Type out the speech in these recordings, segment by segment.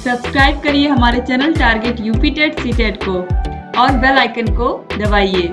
Subscribe करिए हमारे channel target UP TET CTET को और बेल आइकन को दबाइए।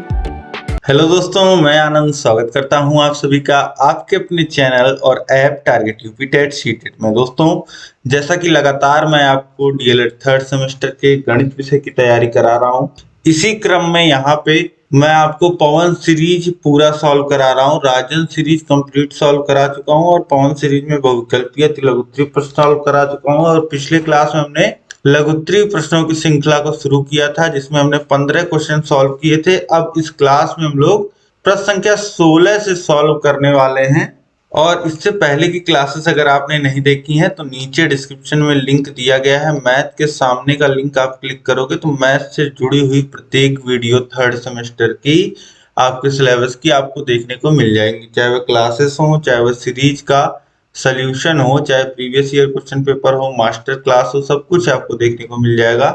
हेलो दोस्तों, मैं आनंद स्वागत करता हूं आप सभी का आपके अपने चैनल और app target UP TET CTET में। दोस्तों, जैसा कि लगातार मैं आपको डीएलएड थर्ड सेमेस्टर के गणित विषय की तैयारी करा रहा हूं, इसी क्रम में यहाँ पे मैं आपको पवन सीरीज पूरा सॉल्व करा रहा हूँ। राजन सीरीज कंप्लीट सॉल्व करा चुका हूँ और पवन सीरीज में बहुविकल्पीय लघुत्तरीय प्रश्न सॉल्व करा चुका हूँ। और पिछले क्लास में हमने लघुत्तरीय प्रश्नों की श्रृंखला को शुरू किया था, जिसमें हमने 15 क्वेश्चन सॉल्व किए थे। अब इस क्लास में हम लोग प्रश्न संख्या 16 से सॉल्व करने वाले हैं। और इससे पहले की क्लासेस अगर आपने नहीं देखी हैं तो नीचे डिस्क्रिप्शन में लिंक दिया गया है। मैथ के सामने का लिंक आप क्लिक करोगे तो मैथ से जुड़ी हुई प्रत्येक वीडियो थर्ड सेमेस्टर की आपके सिलेबस की आपको देखने को मिल जाएंगी, चाहे वह क्लासेस हो, चाहे वह सीरीज का सॉल्यूशन हो, चाहे प्रीवियस ईयर क्वेश्चन पेपर हो, मास्टर क्लास हो, सब कुछ आपको देखने को मिल जाएगा।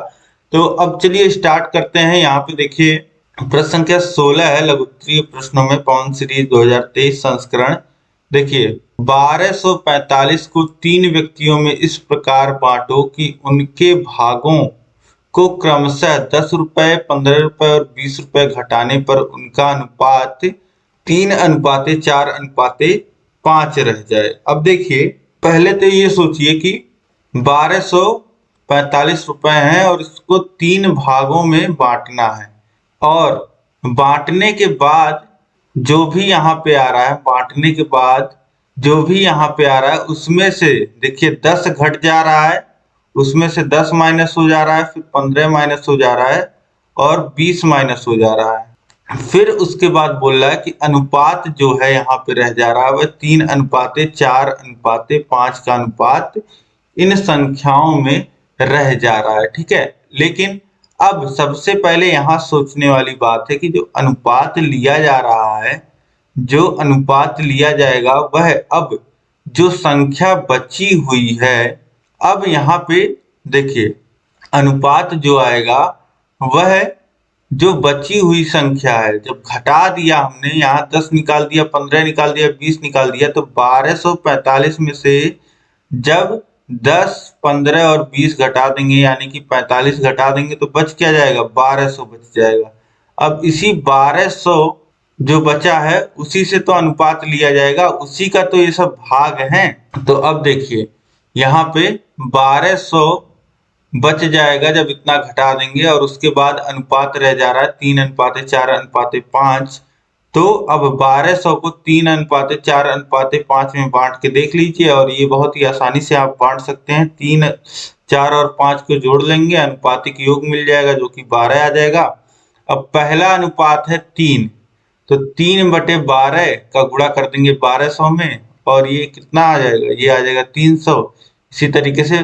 तो अब चलिए स्टार्ट करते हैं। यहाँ पे देखिए प्रश्न संख्या 16 है लघुत्तरीय प्रश्नों में पवन सीरीज 2023 संस्करण। देखिए 1245 को 3 व्यक्तियों में इस प्रकार बांटो कि उनके भागों को क्रमशः 10 रुपए, 15 रुपए और 20 रुपए घटाने पर उनका अनुपात 3:4:5 रह जाए। अब देखिए पहले तो ये सोचिए कि 1245 रुपए हैं और इसको 3 भागों में बांटना है, और बांटने के बाद जो भी यहाँ पे आ रहा है, बांटने के बाद जो भी यहाँ पे आ रहा है उसमें से देखिए 10 घट जा रहा है, उसमें से 10 माइनस हो जा रहा है, फिर 15 माइनस हो जा रहा है और 20 माइनस हो जा रहा है। फिर उसके बाद बोल रहा है कि अनुपात जो है यहाँ पे रह जा रहा है वह 3:4:5 का अनुपात इन संख्याओं में रह जा रहा है। ठीक है, लेकिन अब सबसे पहले यहाँ सोचने वाली बात है कि जो अनुपात लिया जा रहा है, जो अनुपात लिया जाएगा वह अब जो संख्या बची हुई है, अब यहाँ पे देखिए अनुपात जो आएगा वह जो बची हुई संख्या है, जब घटा दिया हमने, यहाँ 10 निकाल दिया, 15 निकाल दिया, 20 निकाल दिया, तो 1245 में से जब 10, 15 और 20 घटा देंगे यानी कि 45 घटा देंगे तो बच क्या जाएगा, 1200 बच जाएगा। अब इसी 1200 जो बचा है उसी से तो अनुपात लिया जाएगा, उसी का तो ये सब भाग हैं। तो अब देखिए यहाँ पे 1200 बच जाएगा जब इतना घटा देंगे, और उसके बाद अनुपात रह जा रहा है 3:4:5। तो अब 1200 को 3:4:5 में बांट के देख लीजिए, और ये बहुत ही आसानी से आप बांट सकते हैं। 3, 4 और 5 को जोड़ लेंगे, अनुपातिक योग मिल जाएगा जो कि 12 आ जाएगा। अब पहला अनुपात है 3, तो 3/12 का गुणा कर देंगे 1200 में, और ये कितना आ जाएगा, ये आ जाएगा 300। इसी तरीके से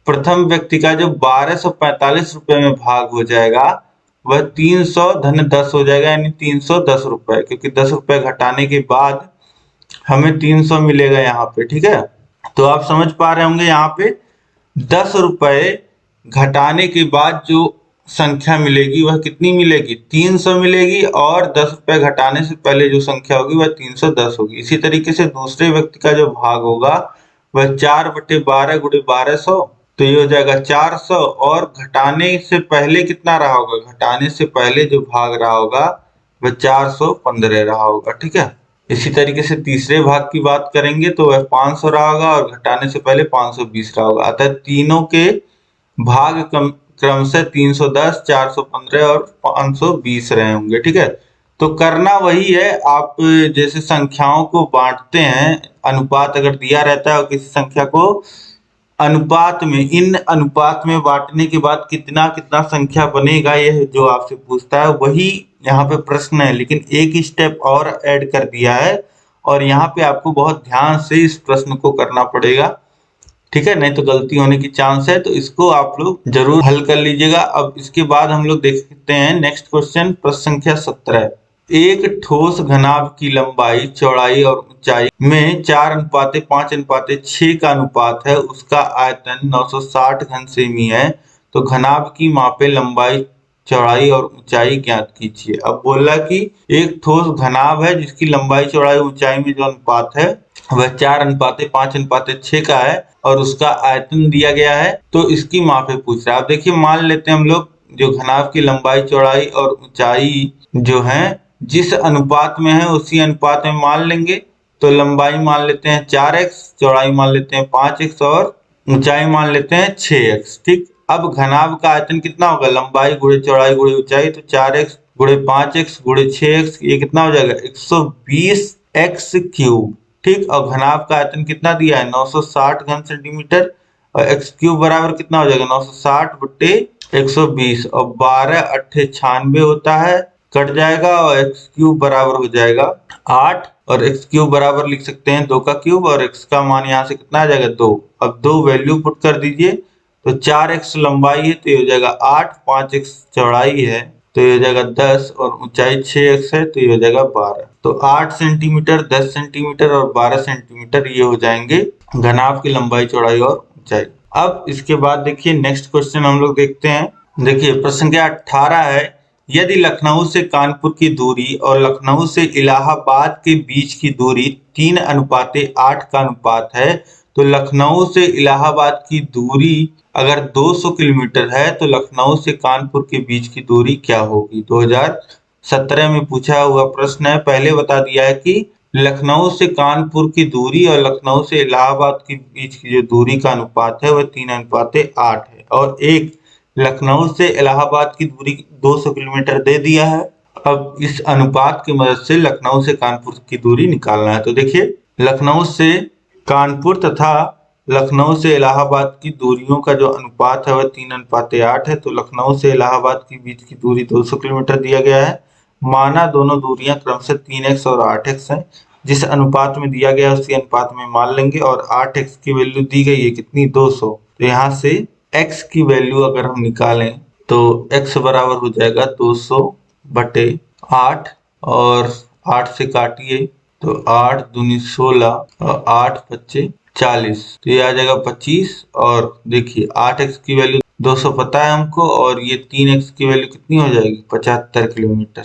प्रथम व्यक्ति का जो 1245 रुपए में भाग हो जाएगा वह 300 धन 10 हो जाएगा, यानी 310 रुपए, क्योंकि 10 रुपए घटाने के बाद हमें 300 मिलेगा यहाँ पे। ठीक है, तो आप समझ पा रहे होंगे यहाँ पे 10 रुपए घटाने के बाद जो संख्या मिलेगी वह कितनी मिलेगी, 300 मिलेगी, और 10 रुपए घटाने से पहले जो संख्या होगी वह 310 होगी। इसी तरीके से दूसरे व्यक्ति का जो भाग होगा वह 4/12 × 1200, तो ये हो जाएगा 400, और घटाने से पहले कितना रहा होगा, घटाने से पहले जो भाग रहा होगा वह 415 रहा होगा। ठीक है, इसी तरीके से तीसरे भाग की बात करेंगे तो वह 500 रहा होगा और घटाने से पहले 520 रहा होगा। अतः तीनों के भाग क्रमशः 310, 415 और 520 रहे होंगे। ठीक है, तो करना वही है, आप जैसे संख्याओं को बांटते हैं, अनुपात अगर दिया रहता है और किसी संख्या को अनुपात में, इन अनुपात में बांटने के बाद कितना कितना संख्या बनेगा, यह जो आपसे पूछता है वही यहाँ पे प्रश्न है, लेकिन एक स्टेप और ऐड कर दिया है, और यहाँ पे आपको बहुत ध्यान से इस प्रश्न को करना पड़ेगा। ठीक है, नहीं तो गलती होने की चांस है, तो इसको आप लोग जरूर हल कर लीजिएगा। अब इसके बाद हम लोग देखते हैं नेक्स्ट क्वेश्चन, प्रश्न संख्या 17। एक ठोस घनाभ की लंबाई, चौड़ाई और ऊंचाई में 4:5:6 का अनुपात है, उसका आयतन 960 घन सेमी है, तो घनाभ की मापे लंबाई चौड़ाई और ऊंचाई ज्ञात कीजिए। अब बोला कि एक ठोस घनाभ है जिसकी लंबाई चौड़ाई ऊंचाई में जो अनुपात है वह 4:5:6 का है और उसका आयतन दिया गया है, तो इसकी मापे पूछ रहा है। अब देखिए मान लेते हैं हम लोग जो घनाभ की लंबाई चौड़ाई और ऊंचाई जो है जिस अनुपात में है उसी अनुपात में मान लेंगे। तो लंबाई मान लेते हैं 4x, चौड़ाई मान लेते हैं 5x और ऊंचाई मान लेते हैं 6x। ठीक, अब घनाभ का आयतन कितना होगा, लंबाई गुणे चौड़ाई गुणे ऊंचाई, तो 4x गुणे 5x गुणे 6x, ये कितना हो जाएगा 120x³ ठीक। और घनाभ का आयतन कितना दिया है 960 घन सेंटीमीटर और x³ बराबर कितना हो जाएगा 960 बटे 120 और 12×8 = 96 होता है, कट जाएगा और x³ बराबर हो जाएगा 8 और x³ बराबर लिख सकते हैं 2 का क्यूब और x का मान यहाँ से कितना आ जाएगा 2। अब 2 वैल्यू पुट कर दीजिए, तो 4x लंबाई है तो ये हो जाएगा 8, 5x चौड़ाई है तो ये हो जाएगा 10 और ऊंचाई 6x है तो ये हो जाएगा 12। तो 8 सेंटीमीटर, 10 सेंटीमीटर और 12 सेंटीमीटर ये हो जाएंगे घनाभ की लंबाई चौड़ाई और ऊंचाई। अब इसके बाद देखिए नेक्स्ट क्वेश्चन हम लोग देखते हैं। देखिए प्रश्न संख्या 18 है, यदि लखनऊ से कानपुर की दूरी और लखनऊ से इलाहाबाद के बीच की दूरी 3:8 का अनुपात है, तो लखनऊ से इलाहाबाद की दूरी अगर 200 किलोमीटर है तो लखनऊ से कानपुर के बीच की दूरी क्या होगी। 2017 में पूछा हुआ प्रश्न है। पहले बता दिया है कि लखनऊ से कानपुर की दूरी और लखनऊ से इलाहाबाद के बीच की जो दूरी का अनुपात है वह 3:8 है और एक लखनऊ से इलाहाबाद की दूरी 200 किलोमीटर दे दिया है। अब इस अनुपात की मदद से लखनऊ से कानपुर की दूरी निकालना है। तो देखिए लखनऊ से कानपुर तथा लखनऊ से इलाहाबाद की दूरियों का जो अनुपात है वह 3:8 है। तो लखनऊ से इलाहाबाद के बीच की दूरी 200 किलोमीटर दिया गया है। माना दोनों दूरियां क्रमशः 3x और 8x हैं। जिस अनुपात में दिया गया है उसी अनुपात में मान लेंगे और 8x की वैल्यू दी गई है कितनी 200। तो यहाँ से x की वैल्यू अगर हम निकालें तो x बराबर हो जाएगा 200 बटे 8 और 8 से काटिए तो 8 दूनी 16 और 8 पच्चे 40, तो ये आ जाएगा 25। और देखिए 8x की वैल्यू 200 पता है हमको और ये 3x की वैल्यू कितनी हो जाएगी 75 किलोमीटर।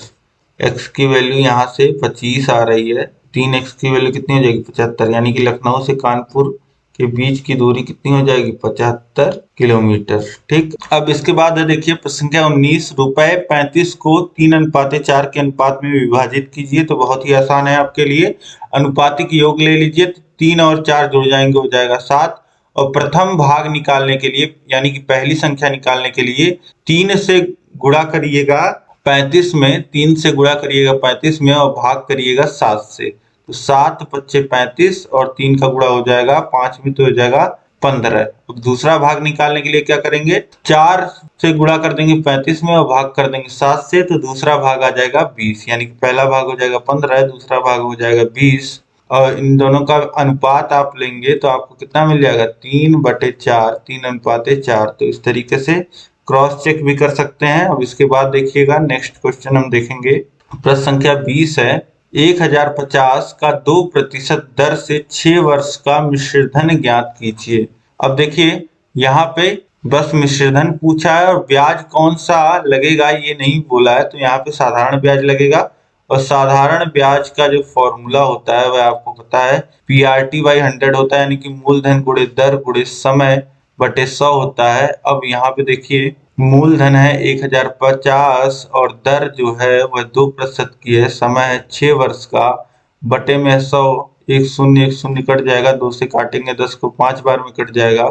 x की वैल्यू यहाँ से 25 आ रही है, 3x की वैल्यू कितनी हो जाएगी 75, यानी कि लखनऊ से कानपुर के बीच की दूरी कितनी हो जाएगी 75 किलोमीटर। ठीक, अब इसके बाद है देखिए प्रश्न संख्या 19, ₹35 को 3:4 के अनुपात में विभाजित कीजिए। तो बहुत ही आसान है आपके लिए, अनुपातिक योग ले लीजिए, तो 3 और 4 जुड़ जाएंगे हो जाएगा 7 और प्रथम भाग निकालने के लिए यानी कि पहली संख्या निकालने के लिए 3 से गुणा करिएगा 35 में, 3 से गुणा करिएगा 35 में और भाग करिएगा 7 से। तो 7 पच्चे 35 और 3 का गुणा हो जाएगा 5 में तो हो जाएगा 15। अब दूसरा भाग निकालने के लिए क्या करेंगे 4 से गुणा कर देंगे 35 में और भाग कर देंगे 7 से, तो दूसरा भाग आ जाएगा 20, यानी कि पहला भाग हो जाएगा 15, दूसरा भाग हो जाएगा 20 और इन दोनों का अनुपात आप लेंगे तो आपको कितना मिल जाएगा 3/4, 3:4। तो इस तरीके से क्रॉस चेक भी कर सकते हैं। अब इसके बाद देखिएगा नेक्स्ट क्वेश्चन हम देखेंगे। प्रश्न संख्या 20 है, 1050 का 2% दर से 6 वर्ष का मिश्रधन ज्ञात कीजिए। अब देखिए यहाँ पे बस मिश्रधन पूछा है और ब्याज कौन सा लगेगा ये नहीं बोला है, तो यहाँ पे साधारण ब्याज लगेगा और साधारण ब्याज का जो फॉर्मूला होता है वह आपको पता है PRT/100 होता है, यानी कि मूलधन गुणे दर गुणे समय बटे 100 होता है। अब यहाँ पे देखिए मूलधन है 1050 और दर जो है वह 2% की है, समय है 6 वर्ष का, बटे में 100, 1 कट जाएगा, 2 से काटेंगे 10 को 5 बार में कट जाएगा,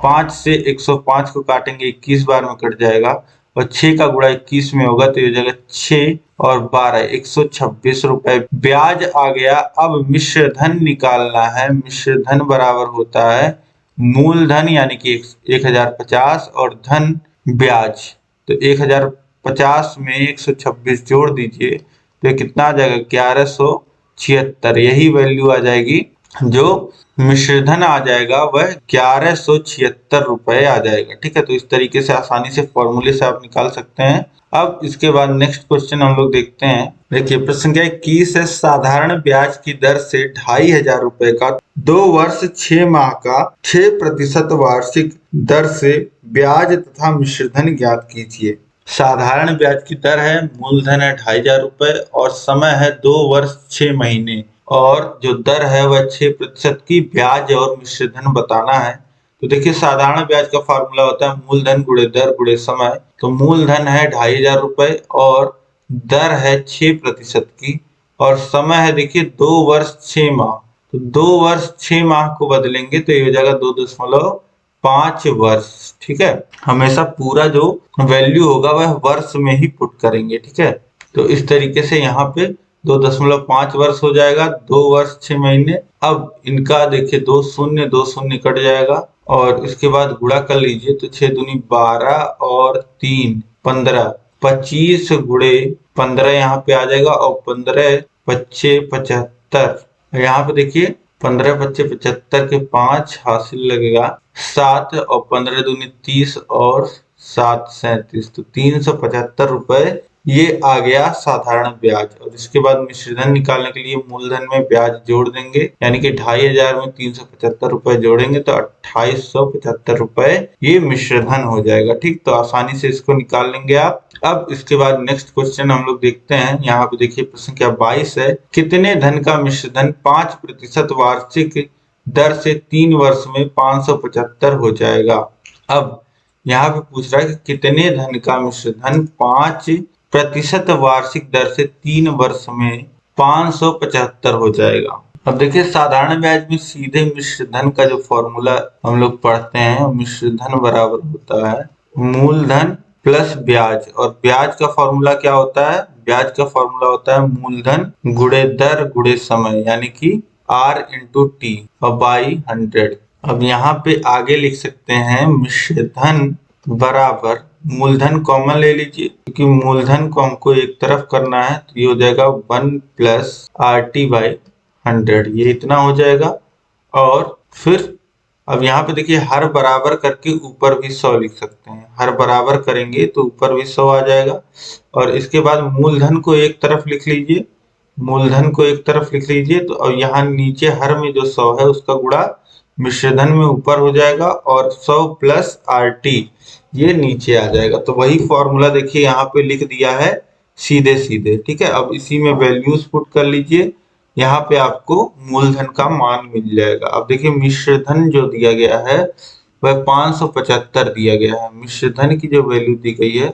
5 से 105 को काटेंगे 21 बार में कट जाएगा और 6 का गुणा 21 में होगा तो ये हो जाएगा 6 और 12 126 रुपए ब्याज आ गया। अब मिश्रधन निकालना है। मिश्रधन बराबर होता है मूलधन यानी कि 1050 और धन ब्याज, तो 1050 में 126 जोड़ दीजिए तो कितना आ जाएगा 1176, यही वैल्यू आ जाएगी। जो मिश्रधन आ जाएगा वह 1176 रुपए आ जाएगा। ठीक है, तो इस तरीके से आसानी से फॉर्मूले से आप निकाल सकते हैं। अब इसके बाद नेक्स्ट क्वेश्चन हम लोग देखते हैं। देखिए प्रश्न संख्या 21 है, साधारण ब्याज की दर से 2500 रुपए का 2 वर्ष 6 माह का 6% वार्षिक दर से ब्याज तथा मिश्रधन ज्ञात कीजिए। साधारण ब्याज की दर है, मूलधन है 2500 रुपए और समय है 2 वर्ष 6 महीने, और जो दर है वह 6% की ब्याज और मिश्र धन बताना है। तो देखिए साधारण ब्याज का फार्मूला होता है मूलधन गुणे दर गुणे समय। तो मूलधन है 2500 रुपए और दर है 6% की, और समय है देखिए 2 वर्ष 6 माह। तो 2 वर्ष 6 माह को बदलेंगे तो ये हो जाएगा 2.5 वर्ष। ठीक है, हमेशा पूरा जो वैल्यू होगा वह वर्ष में ही पुट करेंगे। ठीक है, तो इस तरीके से यहाँ पे 2.5 वर्ष हो जाएगा, 2 वर्ष 6 महीने। अब इनका देखिए 2 शून्य कट जाएगा और इसके बाद गुणा कर लीजिए तो 6 दूनी 12 और 3 15, 25 गुणे 15 यहाँ पे आ जाएगा और 15 पच्चे 75। यहाँ पे देखिए 15 पच्चे 75 के 5 हासिल लगेगा 7 और 15 दूनी 30 और 7 37, तो 375 रुपए ये आ गया साधारण ब्याज। और इसके बाद मिश्रधन निकालने के लिए मूलधन में ब्याज जोड़ देंगे, यानी कि 2500 में 375 रुपए जोड़ेंगे तो 2875 रुपए ये मिश्रधन हो जाएगा। ठीक, तो आसानी से इसको निकाल लेंगे आप। अब इसके बाद नेक्स्ट क्वेश्चन हम लोग देखते हैं। यहाँ पे देखिए प्रश्न संख्या 22 है, कितने धन का मिश्रधन 5% वार्षिक दर से 3 वर्ष में 575 हो जाएगा। अब यहाँ पे पूछ रहा है कि कितने धन का मिश्रधन 5% वार्षिक दर से 3 वर्ष में 575 हो जाएगा। अब देखिए साधारण ब्याज में सीधे मिश्रधन का जो फॉर्मूला हम लोग पढ़ते हैं, मिश्रधन बराबर होता है मूलधन प्लस ब्याज। और ब्याज का फॉर्मूला क्या होता है? ब्याज का फॉर्मूला होता है मूलधन गुणे दर गुणे समय, यानी कि R इंटू टी और बाई 100। अब यहाँ पे आगे लिख सकते हैं मिश्रधन बराबर मूलधन कॉमन ले लीजिए, क्योंकि मूलधन को हमको एक तरफ करना है, तो ये हो जाएगा 1 प्लस RT बाई 100, ये इतना हो जाएगा। और फिर अब यहाँ पे देखिए हर बराबर करके ऊपर भी 100 लिख सकते हैं, हर बराबर करेंगे तो ऊपर भी 100 आ जाएगा। और इसके बाद मूलधन को एक तरफ लिख लीजिए, मूलधन को एक तरफ लिख लीजिए, तो अब यहाँ नीचे हर में जो 100 है उसका गुणा मिश्रधन में ऊपर हो जाएगा और 100 प्लस RT ये नीचे आ जाएगा। तो वही फॉर्मूला देखिए यहाँ पे लिख दिया है सीधे सीधे। ठीक है, अब इसी में वैल्यूज पुट कर लीजिए, यहाँ पे आपको मूलधन का मान मिल जाएगा। अब देखिए मिश्रधन जो दिया गया है वह 575 दिया गया है, मिश्रधन की जो वैल्यू दी गई है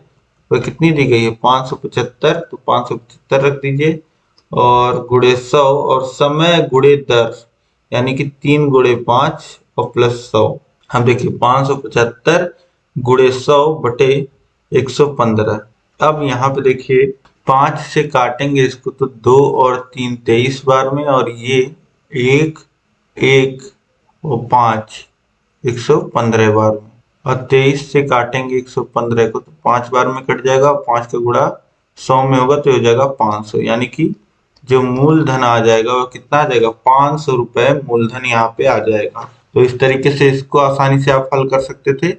वह कितनी दी गई है 575, तो 575 रख दीजिए और गुणे 100 और समय गुणे दर, यानी कि 3 गुणे 5 और प्लस 100। हम देखिए 575 गुणे 100 बटे 115। अब यहाँ पे देखिए 5 से काटेंगे इसको तो 2 और 3 23 बार में, और ये 1 1 और 5 115 बार में, और 23 से काटेंगे 115 को तो 5 बार में कट जाएगा, 5 का गुणा 100 में होगा तो हो जाएगा 500, यानी कि जो मूलधन आ जाएगा वो कितना आ जाएगा 500 रुपए मूलधन यहाँ पे आ जाएगा। तो इस तरीके से इसको आसानी से आप हल कर सकते थे।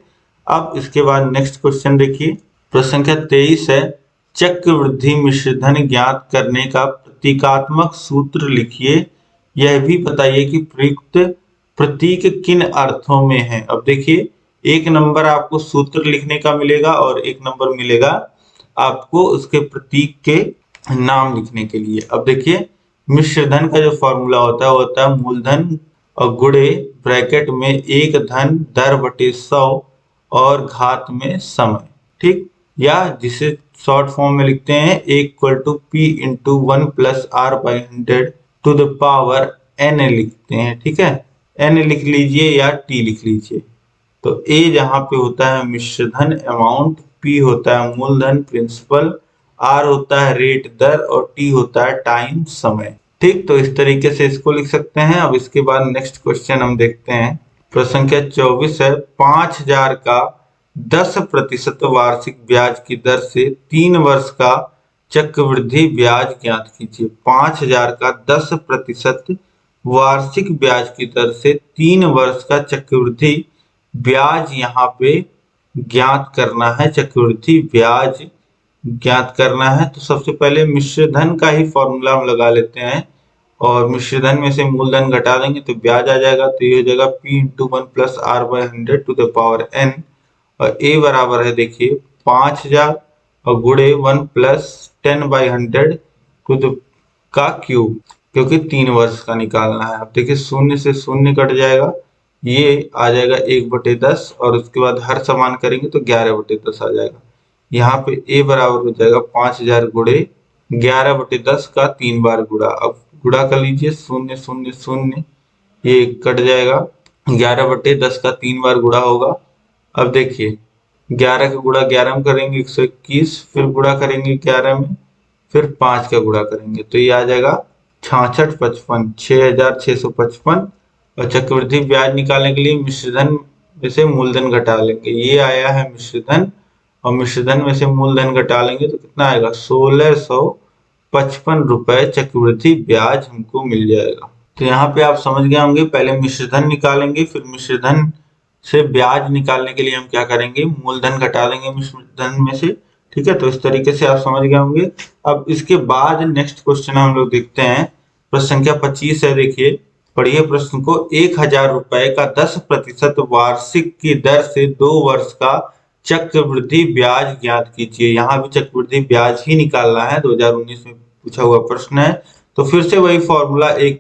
अब इसके बाद नेक्स्ट क्वेश्चन देखिए, प्रश्न संख्या 23 है, चक्रवृद्धि मिश्रधन ज्ञात करने का प्रतीकात्मक सूत्र लिखिए, यह भी बताइए कि प्रयुक्त प्रतीक किन अर्थों में है। अब देखिए एक नंबर आपको सूत्र लिखने का मिलेगा और एक नंबर मिलेगा आपको उसके प्रतीक के नाम लिखने के लिए। अब देखिए मिश्रधन का जो फॉर्मूला होता है वो होता है मूलधन और गुणे ब्रैकेट में एक धन दर बटे 100 और घात में समय। ठीक, या जिसे शॉर्ट फॉर्म में लिखते हैं equal to P into 1 plus R by 100 to the power N लिखते हैं। ठीक है, N लिख लीजिए या T लिख लीजिए। तो A जहाँ पे होता है मिश्रधन अमाउंट, P होता है मूलधन प्रिंसिपल, R होता है रेट दर और T होता है टाइम समय। ठीक, तो इस तरीके से इसको लिख सकते हैं। अब इसके बाद नेक्स्ट क्वेश्चन हम देखते हैं, प्रश्न संख्या 24 है, 5000 का 10% वार्षिक ब्याज की दर से 3 वर्ष का चक्रवृद्धि ब्याज ज्ञात कीजिए। 5000 का 10% वार्षिक ब्याज की दर से 3 वर्ष का चक्रवृद्धि ब्याज यहाँ पे ज्ञात करना है, चक्रवृद्धि ब्याज ज्ञात करना है। तो सबसे पहले मिश्रधन का ही फॉर्मूला हम लगा लेते हैं और मिश्रधन में से मूलधन घटा देंगे तो ब्याज आ जाएगा, तो ये हो जाएगा P into 1 plus R by 100 to the power N। और A बराबर है देखिए 5000 और गुणे 1+10/100 टू द का क्यूब, क्योंकि 3 वर्ष का निकालना है। अब देखिए शून्य से शून्य कट जाएगा, ये आ जाएगा 1/10 और उसके बाद हर समान करेंगे तो 11/10 आ जाएगा। यहाँ पे a बराबर हो जाएगा 5000 गुणे 11/10 का 3 बार गुणा। अब गुणा कर लीजिए, शून्य शून्य शून्य, ये कट जाएगा, 11/10 का 3 बार गुणा होगा। अब देखिए 11 का गुणा 11 में करेंगे 121, फिर गुणा करेंगे 11 में, फिर 5 का गुणा करेंगे तो ये आ जाएगा 6655, 6655। और चक्रवृद्धि ब्याज निकालने के लिए मिश्रधन में से मूलधन घटा लेंगे, ये आया है मिश्रधन, और मिश्रधन में से मूलधन घटा लेंगे तो कितना आएगा, 1655 रुपए चक्रवृद्धि ब्याज हमको मिल जाएगा। तो यहाँ पे आप समझ गए होंगे, पहले मिश्रधन निकालेंगे, फिर मिश्रधन से ब्याज निकालने के लिए हम क्या करेंगे, मूलधन घटा देंगे मिश्रधन में से। ठीक है, तो इस तरीके से आप समझ गए होंगे। अब इसके बाद नेक्स्ट क्वेश्चन हम लोग देखते हैं, प्रश्न संख्या 25 है। देखिए पढ़िए प्रश्न को। 1000 रुपए का 10% वार्षिक की दर से 2 वर्ष का चक्रवृद्धि ब्याज ज्ञात कीजिए। यहाँ भी चक्रवृद्धि ब्याज ही निकालना है, 2019 में पूछा हुआ प्रश्न है। तो फिर से वही फॉर्मूला P ×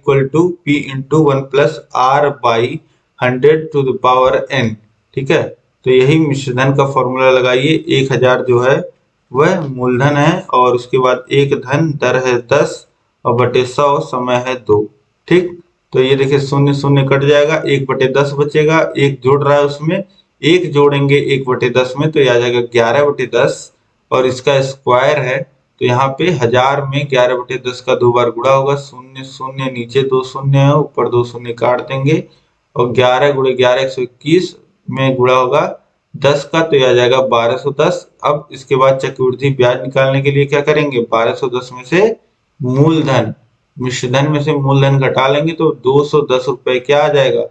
1+R/100 ठीक है, तो यही मिश्रधन का फॉर्मूला लगाइए। 1000 जो है वह मूलधन है, और उसके बाद एक धन, दर है 10 और बटे 100, समय है 2। ठीक, तो ये देखिए शून्य शून्य कट जाएगा, 1/10 बचेगा, एक जोड़ रहा है उसमें, एक जोड़ेंगे 1/10 में तो ये आ जाएगा 11/10, और इसका स्क्वायर है तो यहाँ पे 1000 में 11/10 का 2 बार गुणा होगा, शून्य शून्य, नीचे 2 शून्य है, ऊपर 2 शून्य काट देंगे, और 11 × 11 121 में गुणा होगा 10 का तो यह आ जाएगा 1210। अब इसके बाद चक्रवृद्धि ब्याज निकालने के लिए क्या करेंगे, 1210 में से मूलधन, मिश्रधन में से मूलधन घटा लेंगे तो 210 रुपए क्या आ जाएगा,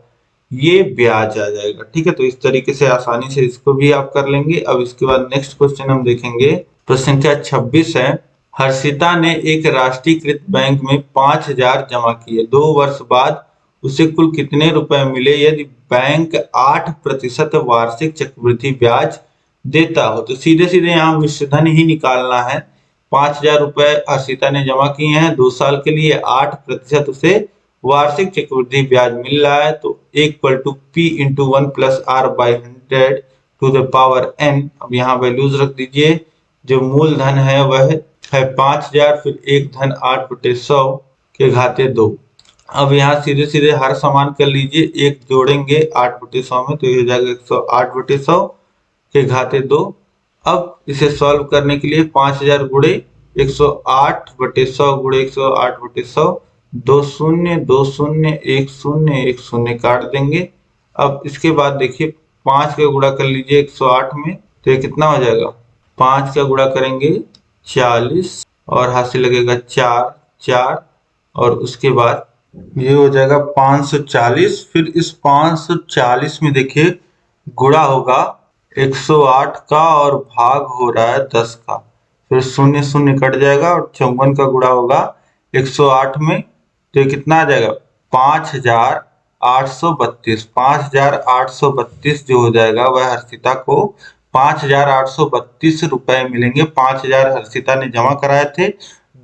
ये ब्याज आ जाएगा। ठीक है, तो इस तरीके से आसानी से इसको भी आप कर लेंगे। अब इसके बाद नेक्स्ट क्वेश्चन हम देखेंगे, प्रश्न संख्या 26 है। हर्षिता ने एक राष्ट्रीयकृत बैंक में 5000 जमा किए, 2 वर्ष बाद उसे कुल कितने रुपए मिले यदि बैंक 8% वार्षिक चक्रवृद्धि ब्याज देता हो। तो सीधे सीधे यहाँ मिश्रधन ही निकालना है। 5000 रुपए हर्षिता ने जमा किए हैं 2 साल के लिए, 8% उसे वार्षिक चक्रवृद्धि ब्याज मिल रहा है, तो P × 1+R/100 अब यहाँ वैल्यूज रख दीजिए। जो मूलधन है वह है 5000, फिर एक धन 8/100 के घाते 2। अब यहाँ सीधे सीधे हर समान कर लीजिए, एक जोड़ेंगे 8/100 में तो ये हो जाएगा 108/100 के घाते 2। अब इसे सॉल्व करने के लिए 5000 गुणे 108/100 गुणे 108/100, 2 शून्य 2 शून्य 1 शून्य 1 शून्य काट देंगे। अब इसके बाद देखिए 5 का गुणा कर लीजिए 108 में तो ये कितना हो जाएगा, 5 का गुणा करेंगे 40 और हाथ से लगेगा 4 4, और उसके बाद ये हो जाएगा 540। फिर इस 540 में देखिए गुणा होगा 108 का और भाग हो रहा है 10 का, फिर शून्य शून्य कट जाएगा और 54 का गुणा होगा 108 में तो ये कितना आ जाएगा, 5832। 5832 जो हो जाएगा वह हर्षिता को 5832 रुपए मिलेंगे। 5000 हर्षिता ने जमा कराए थे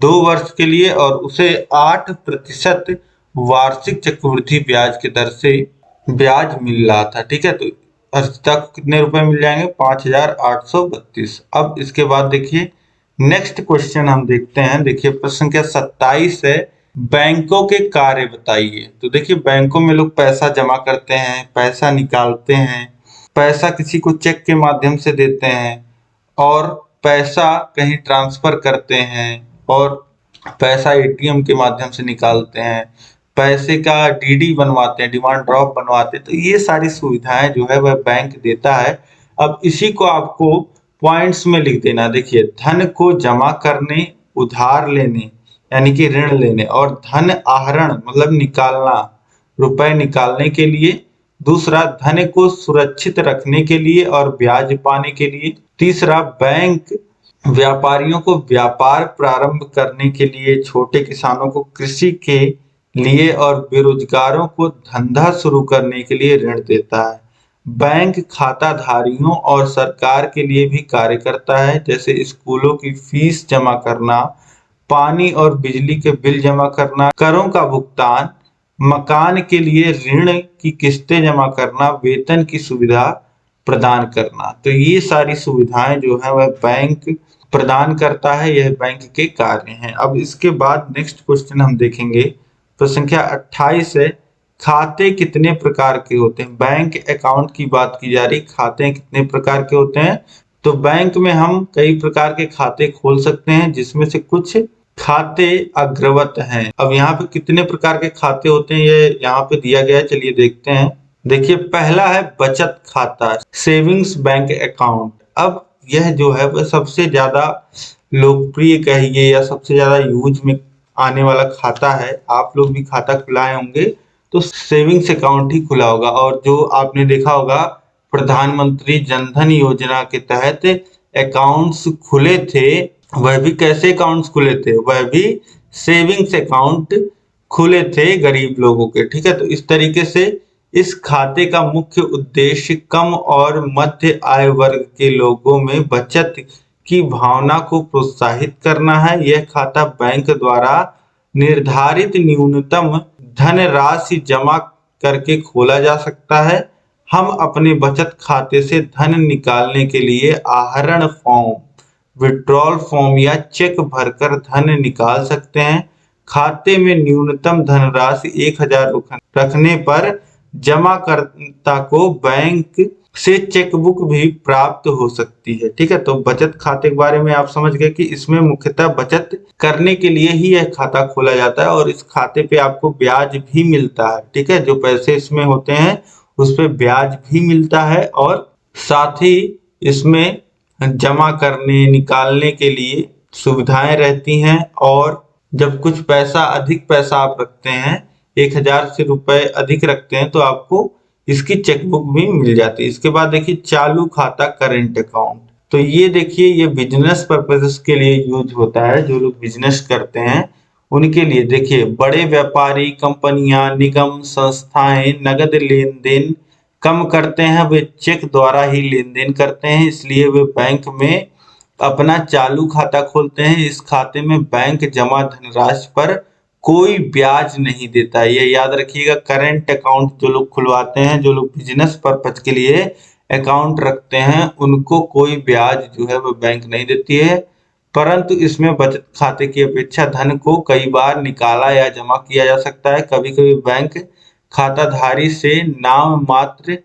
2 वर्ष के लिए, और उसे 8% वार्षिक चक्रवृद्धि ब्याज की दर से ब्याज मिल रहा था। ठीक है, तो हर्षिता को कितने रुपए मिल जाएंगे, 5832। अब इसके बाद देखिए नेक्स्ट क्वेश्चन हम देखते हैं। देखिए प्रश्न संख्या 27 है, बैंकों के कार्य बताइए। तो देखिए बैंकों में लोग पैसा जमा करते हैं, पैसा निकालते हैं, पैसा किसी को चेक के माध्यम से देते हैं, और पैसा कहीं ट्रांसफर करते हैं, और पैसा एटीएम के माध्यम से निकालते हैं, पैसे का डीडी बनवाते हैं, डिमांड ड्राफ्ट बनवाते हैं। तो ये सारी सुविधाएं जो है वह बैंक देता है। अब इसी को आपको पॉइंट्स में लिख देना। देखिए धन को जमा करने, उधार लेने यानी कि ऋण लेने, और धन आहरण मतलब निकालना, रुपए निकालने के लिए। दूसरा धन को सुरक्षित रखने के लिए और ब्याज पाने के लिए। तीसरा बैंक व्यापारियों को व्यापार प्रारंभ करने के लिए, छोटे किसानों को कृषि के लिए और बेरोजगारों को धंधा शुरू करने के लिए ऋण देता है। बैंक खाताधारियों और सरकार के लिए भी कार्य करता है, जैसे स्कूलों की फीस जमा करना, पानी और बिजली के बिल जमा करना, करों का भुगतान, मकान के लिए ऋण की किस्तें जमा करना, वेतन की सुविधा प्रदान करना। तो ये सारी सुविधाएं जो है वह बैंक प्रदान करता है, यह बैंक के कार्य हैं। अब इसके बाद नेक्स्ट क्वेश्चन हम देखेंगे, प्रश्न संख्या 28 है, खाते कितने प्रकार के होते हैं? बैंक अकाउंट की बात की जा रही, खाते कितने प्रकार के होते हैं? तो बैंक में हम कई प्रकार के खाते खोल सकते हैं, जिसमें से कुछ खाते अग्रवत हैं। अब यहाँ पे कितने प्रकार के खाते होते हैं ये यहाँ पे दिया गया है, चलिए देखते हैं। देखिए पहला है बचत खाता, सेविंग्स बैंक अकाउंट। अब यह जो है वह सबसे ज्यादा लोकप्रिय कहिए या सबसे ज्यादा यूज में आने वाला खाता है। आप लोग भी खाता खुलाए होंगे तो सेविंग्स अकाउंट ही खुला होगा। और जो आपने देखा होगा प्रधानमंत्री जनधन योजना के तहत अकाउंट्स खुले थे, वह भी कैसे अकाउंट्स खुले थे? वह भी सेविंग्स अकाउंट खुले थे गरीब लोगों के, ठीक है। तो इस तरीके से इस खाते का मुख्य उद्देश्य कम और मध्य आय वर्ग के लोगों में बचत की भावना को प्रोत्साहित करना है। यह खाता बैंक द्वारा निर्धारित न्यूनतम धनराशि जमा करके खोला जा सकता है। हम अपने बचत खाते से धन निकालने के लिए आहरण फॉर्म, विड्रॉल फॉर्म या चेक भरकर धन निकाल सकते हैं। खाते में न्यूनतम धनराशि 1000 रखने पर जमाकर्ता को बैंक से चेकबुक भी प्राप्त हो सकती है, ठीक है। तो बचत खाते के बारे में आप समझ गए कि इसमें मुख्यतः बचत करने के लिए ही यह खाता खोला जाता है और इस खाते पे आपको ब्याज भी मिलता है, ठीक है। जो पैसे इसमें होते हैं उस पे ब्याज भी मिलता है और साथ ही इसमें जमा करने निकालने के लिए सुविधाएं रहती हैं। और जब कुछ पैसा अधिक पैसा आप रखते हैं, 1000 से रुपए अधिक रखते हैं, तो आपको इसकी चेकबुक भी मिल जाती है। इसके बाद देखिए चालू खाता, करेंट अकाउंट। तो ये देखिए ये बिजनेस पर्पसेस के लिए यूज होता है। जो लोग बिजनेस करते हैं उनके लिए, देखिए बड़े व्यापारी, कंपनियां, निगम, संस्थाएं नगद लेन देन कम करते हैं, वे चेक द्वारा ही लेन देन करते हैं, इसलिए वे बैंक में अपना चालू खाता खोलते हैं। इस खाते में बैंक जमा धनराशि पर कोई ब्याज नहीं देता है, ये याद रखिएगा। करेंट अकाउंट जो लोग खुलवाते हैं, जो लोग बिजनेस पर्पज के लिए अकाउंट रखते हैं, उनको कोई ब्याज जो है वो बैंक नहीं देती है। परंतु इसमें बचत खाते की अपेक्षा धन को कई बार निकाला या जमा किया जा सकता है। कभी कभी बैंक खाताधारी से नाम मात्र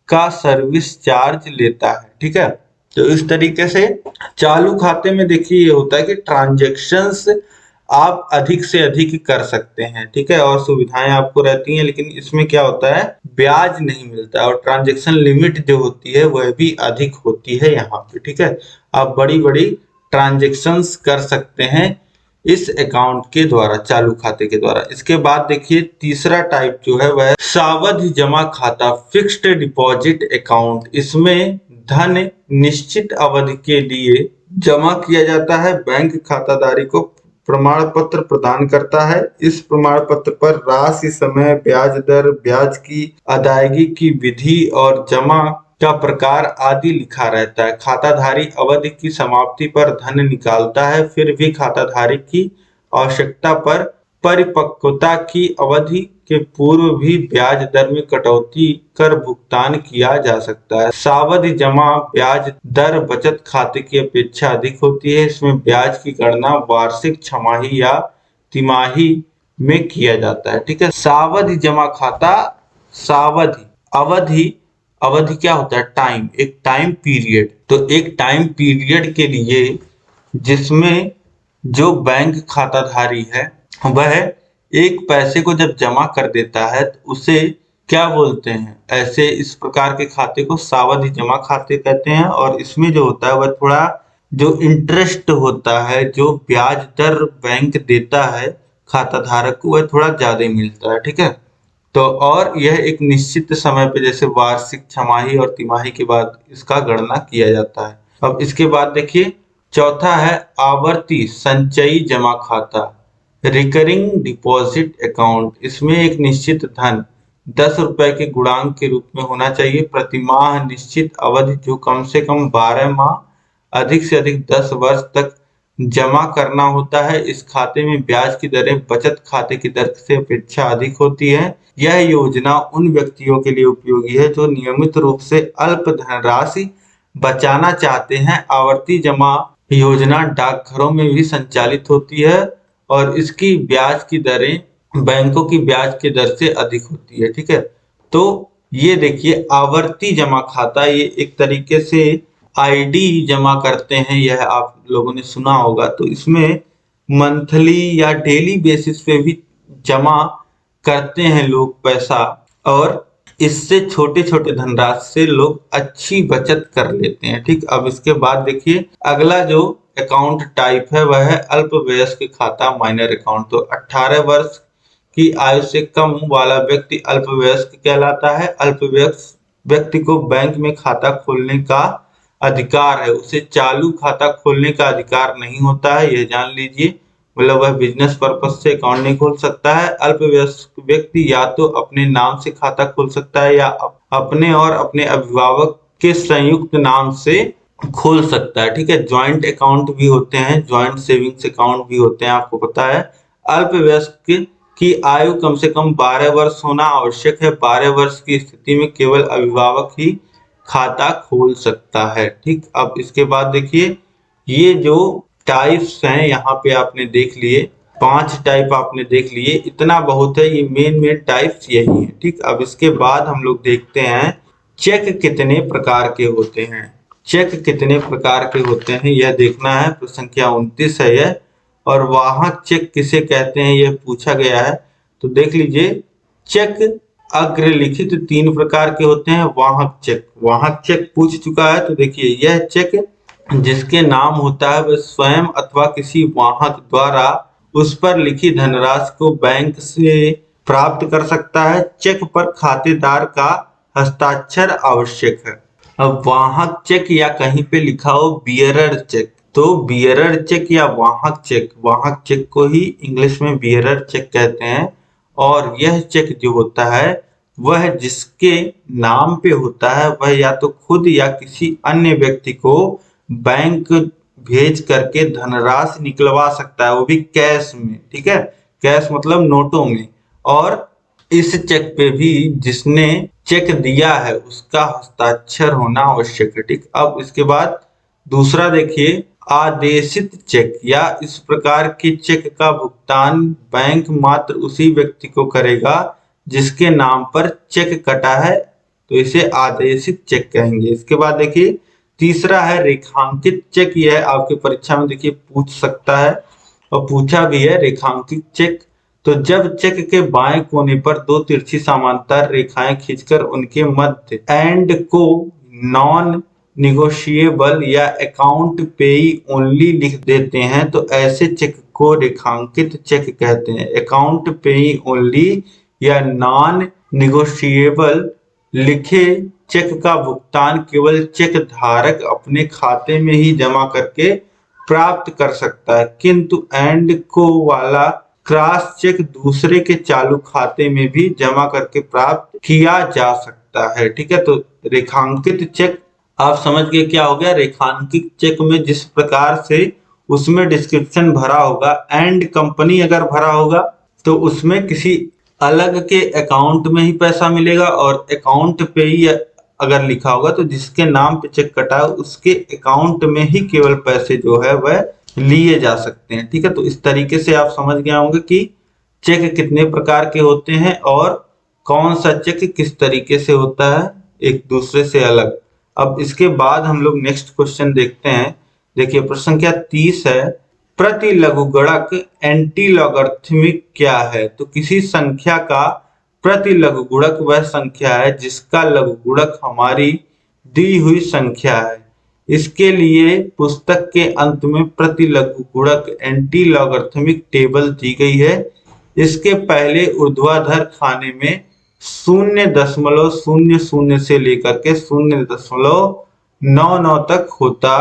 का सर्विस चार्ज लेता है, ठीक है। तो इस तरीके से चालू खाते में देखिए ये होता है कि ट्रांजैक्शंस आप अधिक से अधिक कर सकते हैं, ठीक है, और सुविधाएं आपको रहती हैं। लेकिन इसमें क्या होता है, ब्याज नहीं मिलता और ट्रांजैक्शन लिमिट जो होती है वह भी अधिक होती है यहाँ पे, ठीक है। आप बड़ी बड़ी ट्रांजैक्शंस कर सकते हैं इस अकाउंट के द्वारा, चालू खाते के द्वारा। इसके बाद देखिए तीसरा टाइप जो है वह सावधि जमा खाता, फिक्स्ड डिपॉजिट अकाउंट। इसमें धन निश्चित अवधि के लिए जमा किया जाता है। बैंक खाताधारी को प्रमाण पत्र प्रदान करता है। इस प्रमाण पत्र पर राशि, समय, ब्याज दर, ब्याज की अदायगी की विधि और जमा का प्रकार आदि लिखा रहता है। खाताधारी अवधि की समाप्ति पर धन निकालता है, फिर भी खाताधारी की आवश्यकता पर परिपक्वता की अवधि के पूर्व भी ब्याज दर में कटौती कर भुगतान किया जा सकता है। सावधि जमा ब्याज दर बचत खाते की अपेक्षा अधिक होती है। इसमें ब्याज की गणना वार्षिक, छमाही या तिमाही में किया जाता है, ठीक है। सावधि जमा खाता, सावधि, अवधि, अवधि क्या होता है, टाइम, एक टाइम पीरियड। तो एक टाइम पीरियड के लिए जिसमें जो बैंक खाताधारी है वह एक पैसे को जब जमा कर देता है तो उसे क्या बोलते हैं, ऐसे इस प्रकार के खाते को सावधि जमा खाते कहते हैं। और इसमें जो होता है वह थोड़ा जो इंटरेस्ट होता है, जो ब्याज दर बैंक देता है खाताधारक को, वह थोड़ा ज्यादा मिलता है, ठीक है। तो और यह एक निश्चित समय पे, जैसे वार्षिक, छमाही और तिमाही के बाद इसका गणना किया जाता है। अब इसके बाद देखिए चौथा है आवर्ती संचयी जमा खाता, रिकरिंग डिपॉजिट अकाउंट। इसमें एक निश्चित धन ₹10 के गुणांक के रूप में होना चाहिए। प्रतिमाह निश्चित अवधि जो कम से कम 12 माह अधिक से अधिक 10 वर्ष तक जमा करना होता है। इस खाते में ब्याज की दरें बचत खाते की दर से अपेक्षा अधिक होती है। यह योजना उन व्यक्तियों के लिए उपयोगी है जो नियमित रूप से अल्प धनराशि बचाना चाहते हैं। आवर्ती जमा योजना डाकघरों में भी संचालित होती है और इसकी ब्याज की दरें बैंकों की ब्याज की दर से अधिक होती है। ठीक है, तो ये देखिए आवर्ती जमा खाता, ये एक तरीके से आईडी जमा करते हैं, यह आप लोगों ने सुना होगा। तो इसमें मंथली या डेली बेसिस पे भी जमा करते हैं लोग पैसा, और इससे छोटे छोटे धनराशि से लोग अच्छी बचत कर लेते हैं। ठीक, अब इसके बाद देखिए अगला जो अकाउंट टाइप है वह है अल्पवयस्क खाता, माइनर अकाउंट। तो 18 वर्ष की आयु से कम वाला व्यक्ति अल्पवयस्क कहलाता है। अल्पवयस्क व्यक्ति को बैंक में खाता खोलने का अधिकार है, उसे चालू खाता खोलने का अधिकार नहीं होता है, यह जान लीजिए। मतलब वह बिजनेस पर्पज से अकाउंट नहीं खोल सकता है। अल्पवयस्क व्यक्ति या तो अपने नाम से खाता खोल सकता है या अपने और अपने अभिभावक के संयुक्त नाम से खोल सकता है। ठीक है, ज्वाइंट अकाउंट भी होते हैं, ज्वाइंट सेविंग्स अकाउंट भी होते हैं, आपको पता है। अल्पवयस्क की आयु कम से कम 12 वर्ष होना आवश्यक है। 12 वर्ष की स्थिति में केवल अभिभावक ही खाता खोल सकता है। ठीक, अब इसके बाद देखिए ये जो टाइप्स हैं यहाँ पे आपने देख लिए, 5 टाइप आपने देख लिए, इतना बहुत है, ये मेन टाइप्स यही है। ठीक, अब इसके बाद हम लोग देखते हैं चेक कितने प्रकार के होते हैं। चेक कितने प्रकार के होते हैं यह देखना है। प्रश्न संख्या 29 है यह, और वाहक चेक किसे कहते हैं यह पूछा गया है। तो देख लीजिए, चेक अग्रलिखित 3 प्रकार के होते हैं। वाहक चेक पूछ चुका है। तो देखिए यह चेक जिसके नाम होता है वह स्वयं अथवा किसी वाहक द्वारा उस पर लिखी धनराशि को बैंक से प्राप्त कर सकता है। चेक पर खातेदार का हस्ताक्षर आवश्यक है। अब वाहक चेक या कहीं पे लिखा हो बियरर चेक, तो बियरर चेक या वाहक चेक को ही इंग्लिश में बियरर चेक कहते हैं। और यह चेक जो होता है वह जिसके नाम पे होता है वह या तो खुद या किसी अन्य व्यक्ति को बैंक भेज करके धनराशि निकलवा सकता है, वो भी कैश में। ठीक है, कैश मतलब नोटों में। और इस चेक पे भी जिसने चेक दिया है उसका हस्ताक्षर होना आवश्यक है। ठीक, अब इसके बाद दूसरा देखिए, आदेशित चेक या इस प्रकार के चेक का भुगतान बैंक मात्र उसी व्यक्ति को करेगा जिसके नाम पर चेक कटा है, तो इसे आदेशित चेक कहेंगे। इसके बाद देखिए तीसरा है रेखांकित चेक। यह आपके परीक्षा में देखिए पूछ सकता है और पूछा भी है, रेखांकित चेक। तो जब चेक के बाएं कोने पर 2 तिरछी समांतर रेखाएं खींचकर उनके मध्य एंड को नॉन निगोशिएबल या अकाउंट पेई ओनली लिख देते हैं तो ऐसे चेक को रेखांकित चेक कहते हैं। अकाउंट पेई ओनली या नॉन निगोशिएबल लिखे चेक का भुगतान केवल चेक धारक अपने खाते में ही जमा करके प्राप्त कर सकता है, किंतु एंड को वाला क्रॉस चेक दूसरे के चालू खाते में भी जमा करके प्राप्त किया जा सकता है। ठीक है, तो रेखांकित चेक आप समझ गए क्या हो गया। रेखांकित चेक में जिस प्रकार से उसमें डिस्क्रिप्शन भरा होगा, एंड कंपनी अगर भरा होगा तो उसमें किसी अलग के अकाउंट में ही पैसा मिलेगा, और अकाउंट पे ही अगर लिखा होगा तो जिसके नाम पे चेक कटा है उसके अकाउंट में ही केवल पैसे जो है वह लिए जा सकते हैं। ठीक है, तो इस तरीके से आप समझ गए होंगे कि चेक कितने प्रकार के होते हैं और कौन सा चेक किस तरीके से होता है एक दूसरे से अलग। अब इसके बाद हम लोग नेक्स्ट क्वेश्चन देखते हैं। देखिए प्रश्न संख्या 30 है, प्रति लघुगणक एंटी लॉगरिथमिक क्या है। तो किसी संख्या का प्रति लघुगणक वह संख्या है जिसका लघुगणक हमारी दी हुई संख्या है। इसके लिए पुस्तक के अंत में प्रति लघुगणक एंटी लॉगरिथमिक टेबल दी गई है। इसके पहले ऊर्ध्वाधर खाने में 0.00 से लेकर के 0.99 तक होता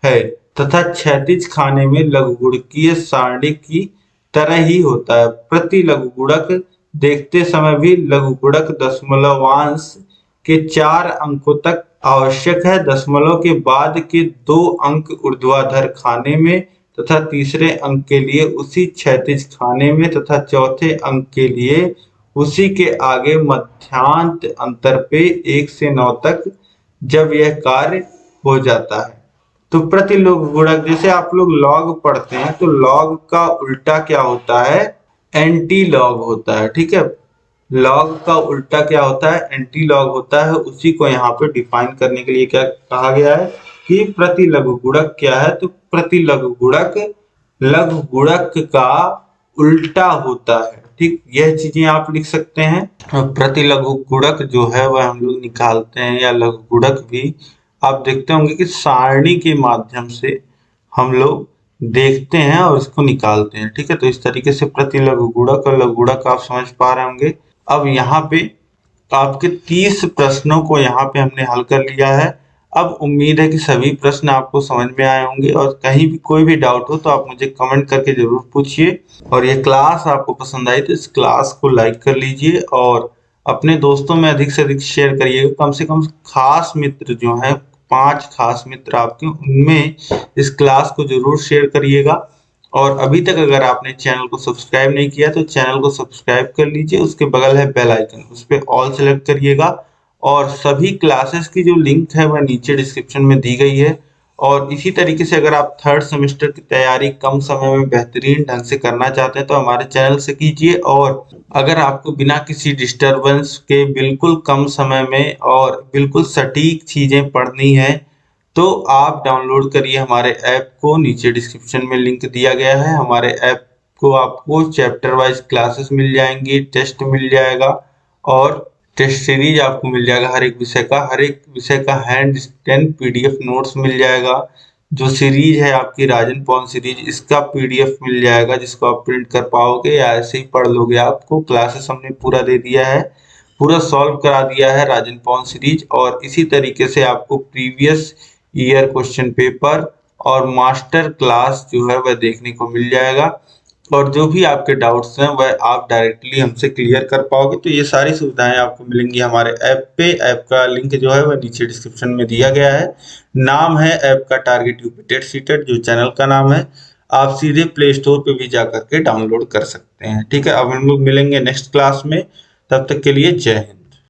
है तथा क्षैतिज खाने में लघुगुणकीय सारणी की तरह ही होता है। प्रति लघुगुणक देखते समय भी लघुगुणक दशमलवांश के 4 अंकों तक आवश्यक है। दशमलव के बाद के 2 अंक ऊर्ध्वाधर खाने में तथा तीसरे अंक के लिए उसी क्षैतिज खाने में तथा चौथे अंक के लिए उसी के आगे मध्यांत अंतर पे 1 से 9 तक जब यह कार्य हो जाता है। तो प्रति लघुगुणक, जैसे आप लोग लॉग पढ़ते हैं तो लॉग का उल्टा क्या होता है? एंटी लॉग होता है। ठीक है, लॉग का उल्टा क्या होता है? एंटी लॉग होता है। उसी को यहाँ पे डिफाइन करने के लिए क्या कहा गया है कि प्रति लघुगुणक क्या है? तो प्रति लघुगुणक लघुगुणक का उल्टा होता है। ठीक, यह चीजें आप लिख सकते हैं। और प्रति लघुगुणक जो है वह हम लोग निकालते हैं, या लघुगुणक भी आप देखते होंगे कि सारणी के माध्यम से हम लोग देखते हैं और इसको निकालते हैं। ठीक है, तो इस तरीके से प्रति लघुगुणक और लघुगुणक आप समझ पा रहे होंगे। अब यहाँ पे आपके 30 प्रश्नों को यहाँ पे हमने हल कर लिया है। अब उम्मीद है कि सभी प्रश्न आपको समझ में आए होंगे, और कहीं भी कोई भी डाउट हो तो आप मुझे कमेंट करके जरूर पूछिए। और ये क्लास आपको पसंद आई तो इस क्लास को लाइक कर लीजिए और अपने दोस्तों में अधिक से अधिक शेयर करिएगा। कम से कम खास मित्र जो हैं, 5 खास मित्र आपके, उनमें इस क्लास को जरूर शेयर करिएगा। और अभी तक अगर आपने चैनल को सब्सक्राइब नहीं किया तो चैनल को सब्सक्राइब कर लीजिए। उसके बगल है बेल आइकन, उस पर ऑल सेलेक्ट करिएगा। और सभी क्लासेस की जो लिंक है वह नीचे डिस्क्रिप्शन में दी गई है। और इसी तरीके से अगर आप 3rd सेमेस्टर की तैयारी कम समय में बेहतरीन ढंग से करना चाहते हैं तो हमारे चैनल से कीजिए। और अगर आपको बिना किसी डिस्टरबेंस के बिल्कुल कम समय में और बिल्कुल सटीक चीजें पढ़नी है तो आप डाउनलोड करिए हमारे ऐप को। नीचे डिस्क्रिप्शन में लिंक दिया गया है। हमारे ऐप को आपको चैप्टर वाइज क्लासेस मिल जाएंगी, टेस्ट मिल जाएगा और टेस्ट सीरीज आपको मिल जाएगा। हर एक विषय का हैंड स्कैन पीडीएफ नोट्स मिल जाएगा। जो सीरीज है आपकी राजन पॉन सीरीज, इसका पीडीएफ मिल जाएगा जिसको आप प्रिंट कर पाओगे या ऐसे ही पढ़ लोगे। आपको क्लासेस हमने पूरा दे दिया है, पूरा सॉल्व करा दिया है राजन पॉन सीरीज। और इसी तरीके से आपको प्रीवियस ईयर क्वेश्चन पेपर और मास्टर क्लास जो है वह देखने को मिल जाएगा। और जो भी आपके डाउट्स हैं वह आप डायरेक्टली हमसे क्लियर कर पाओगे। तो ये सारी सुविधाएं आपको मिलेंगी हमारे ऐप पे। ऐप का लिंक जो है वह नीचे डिस्क्रिप्शन में दिया गया है। नाम है ऐप का टारगेट यूपी टेट सीटेट, जो चैनल का नाम है। आप सीधे प्ले स्टोर पे भी जा करके डाउनलोड कर सकते हैं। ठीक है, अब हम लोग मिलेंगे नेक्स्ट क्लास में। तब तक के लिए जय हिंद।